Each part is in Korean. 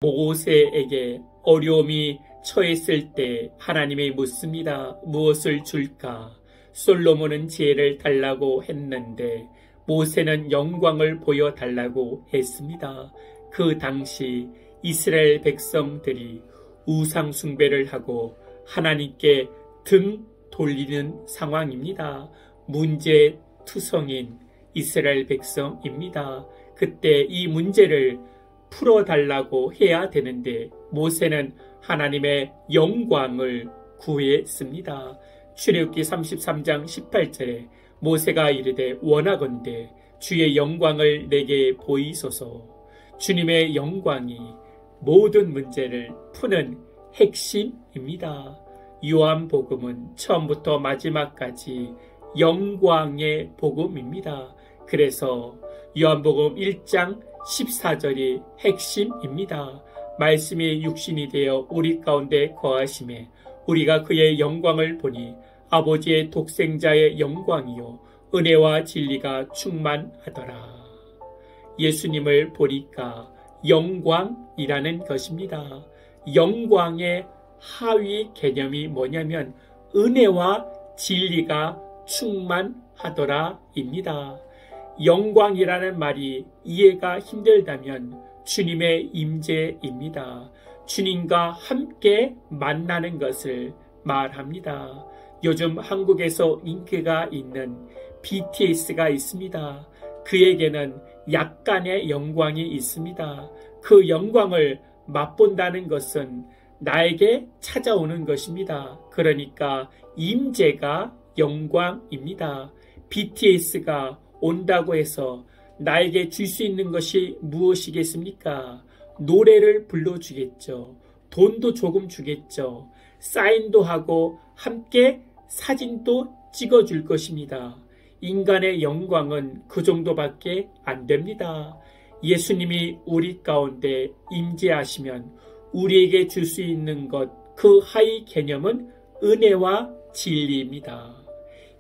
모세에게 어려움이 처했을 때 하나님이 묻습니다. 무엇을 줄까? 솔로몬은 지혜를 달라고 했는데 모세는 영광을 보여달라고 했습니다. 그 당시 이스라엘 백성들이 우상 숭배를 하고 하나님께 등 돌리는 상황입니다. 문제투성인 이스라엘 백성입니다. 그때 이 문제를 풀어달라고 해야 되는데 모세는 하나님의 영광을 구했습니다. 출애굽기 33장 18절에 모세가 이르되 원하건대 주의 영광을 내게 보이소서. 주님의 영광이 모든 문제를 푸는 핵심입니다. 요한복음은 처음부터 마지막까지 영광의 복음입니다. 그래서 요한복음 1장 14절이 핵심입니다. 말씀이 육신이 되어 우리 가운데 거하심에 우리가 그의 영광을 보니 아버지의 독생자의 영광이요 은혜와 진리가 충만하더라. 예수님을 보니까 영광이라는 것입니다. 영광의 하위 개념이 뭐냐면 은혜와 진리가 충만하더라입니다. 영광이라는 말이 이해가 힘들다면 주님의 임재입니다. 주님과 함께 만나는 것을 말합니다. 요즘 한국에서 인기가 있는 BTS가 있습니다. 그에게는 약간의 영광이 있습니다. 그 영광을 맛본다는 것은 나에게 찾아오는 것입니다. 그러니까 임재가 영광입니다. BTS가 온다고 해서 나에게 줄 수 있는 것이 무엇이겠습니까? 노래를 불러주겠죠. 돈도 조금 주겠죠. 사인도 하고 함께 사진도 찍어줄 것입니다. 인간의 영광은 그 정도밖에 안 됩니다. 예수님이 우리 가운데 임재하시면 우리에게 줄 수 있는 것, 그 하위 개념은 은혜와 진리입니다.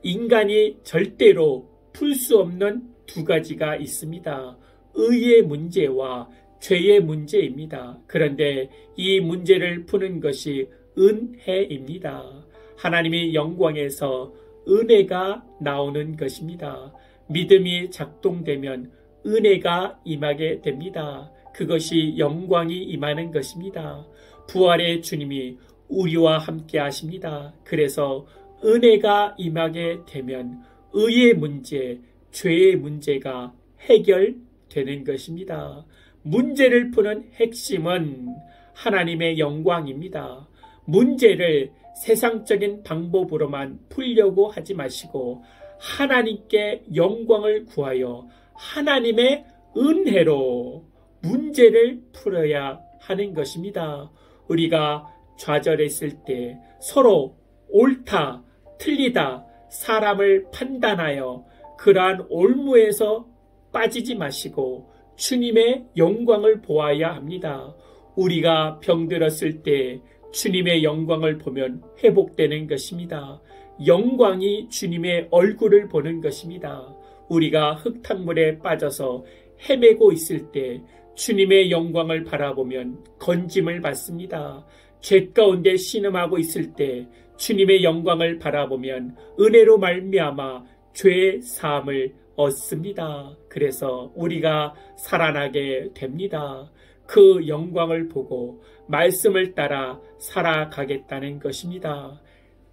인간이 절대로 풀 수 없는 두 가지가 있습니다. 의의 문제와 죄의 문제입니다. 그런데 이 문제를 푸는 것이 은혜입니다. 하나님의 영광에서 은혜가 나오는 것입니다. 믿음이 작동되면 은혜가 임하게 됩니다. 그것이 영광이 임하는 것입니다. 부활의 주님이 우리와 함께 하십니다. 그래서 은혜가 임하게 되면 의의 문제, 죄의 문제가 해결되는 것입니다. 문제를 푸는 핵심은 하나님의 영광입니다. 문제를 세상적인 방법으로만 풀려고 하지 마시고 하나님께 영광을 구하여 하나님의 은혜로 문제를 풀어야 하는 것입니다. 우리가 좌절했을 때 서로 옳다, 틀리다, 사람을 판단하여 그러한 올무에서 빠지지 마시고 주님의 영광을 보아야 합니다. 우리가 병들었을 때 주님의 영광을 보면 회복되는 것입니다. 영광이 주님의 얼굴을 보는 것입니다. 우리가 흙탕물에 빠져서 헤매고 있을 때 주님의 영광을 바라보면 건짐을 받습니다. 죄 가운데 신음하고 있을 때 주님의 영광을 바라보면 은혜로 말미암아 죄의 사함을 얻습니다. 그래서 우리가 살아나게 됩니다. 그 영광을 보고 말씀을 따라 살아가겠다는 것입니다.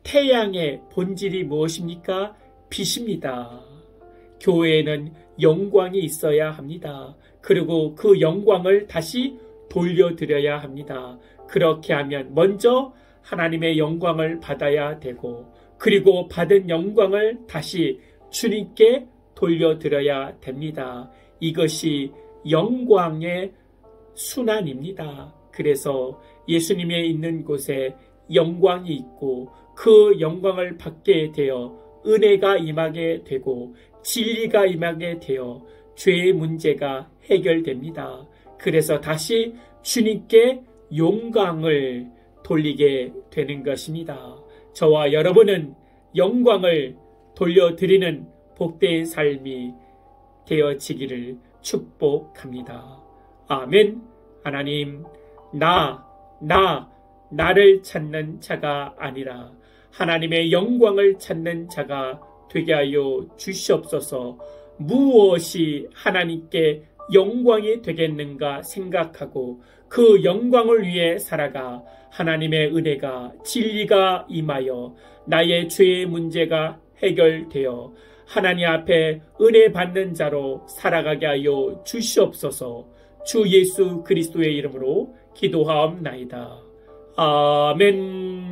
태양의 본질이 무엇입니까? 빛입니다. 교회에는 영광이 있어야 합니다. 그리고 그 영광을 다시 돌려드려야 합니다. 그렇게 하면 먼저 하나님의 영광을 받아야 되고 그리고 받은 영광을 다시 주님께 돌려드려야 됩니다. 이것이 영광의 순환입니다. 그래서 예수님의 있는 곳에 영광이 있고 그 영광을 받게 되어 은혜가 임하게 되고 진리가 임하게 되어 죄의 문제가 해결됩니다. 그래서 다시 주님께 영광을 돌리게 되는 것입니다. 저와 여러분은 영광을 돌려드리는 복된 삶이 되어지기를 축복합니다. 아멘. 하나님, 나를 찾는 자가 아니라 하나님의 영광을 찾는 자가 되게 하여 주시옵소서. 무엇이 하나님께 영광이 되겠는가 생각하고 그 영광을 위해 살아가 하나님의 은혜가 진리가 임하여 나의 죄의 문제가 해결되어 하나님 앞에 은혜 받는 자로 살아가게 하여 주시옵소서. 주 예수 그리스도의 이름으로 기도하옵나이다. 아멘.